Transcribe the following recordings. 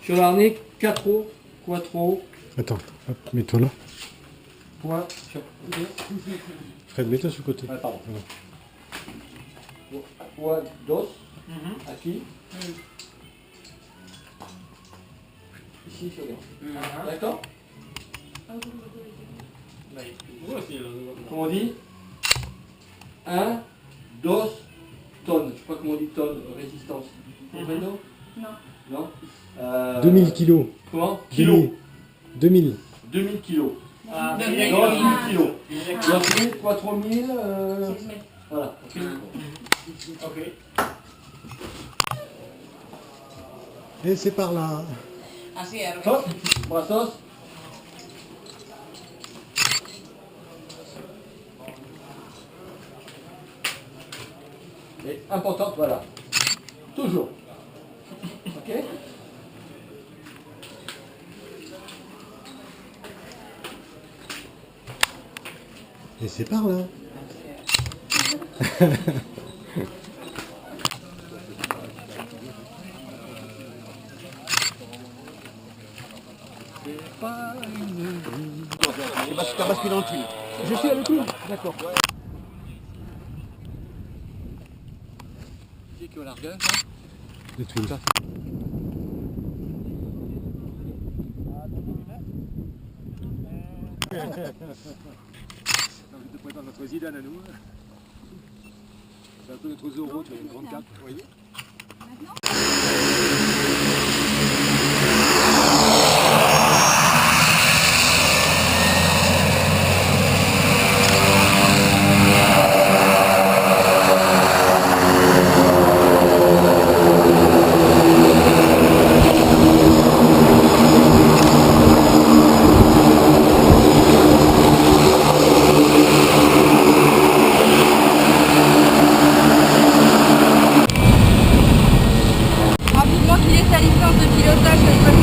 Sur l'arnais, 4 quattro, Attends, hop, mets-toi là. point, sur... Fred, mets-toi sur le côté. Ah, pardon. Voilà. Point, dos, aquí. Ici, sur le D'accord. Comment on dit 1, 2 tonnes. Je sais pas comment on dit tonnes, résistance. Comprendo? Non. 2000 kilos. Comment? Kilo. 2000. 2000 kilos. Ah, Non, 2000 2000 kilos. 2000, 4000, voilà. Ok. Et c'est par là. Así es. Hop, brazos. Et importante, voilà. Toujours. Ok? Et c'est par là. Tu as basculé dans le tuile. Je suis avec lui. D'accord. C'est qui au largage, hein? Les tuiles. Je te présente notre Zidane à nous. C'est un peu notre Zorro, tu as une grande cape, vous voyez. Rapidement qu'il ait sa licence de pilotage, ça se passe.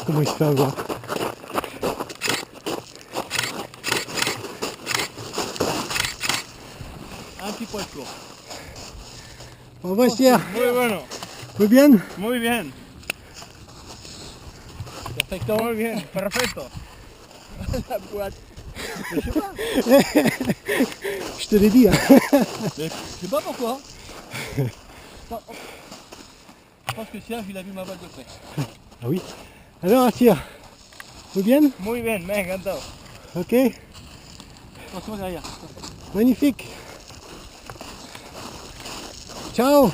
comment il se fait avoir. Un petit puesto. On va estier. Muy bueno. Muy bien. Muy bien. Perfecto. Muy bien. Perfecto. La boîte. Mais je sais pas. Je te l'ai dit. Hein. Mais je sais pas pourquoi. Je pense que Serge, il a vu ma balle de près. Ah oui. Alors, Assia, muy bien. Muy bien, me ha encantado. Ok. Attention derrière. Magnifique. Ciao.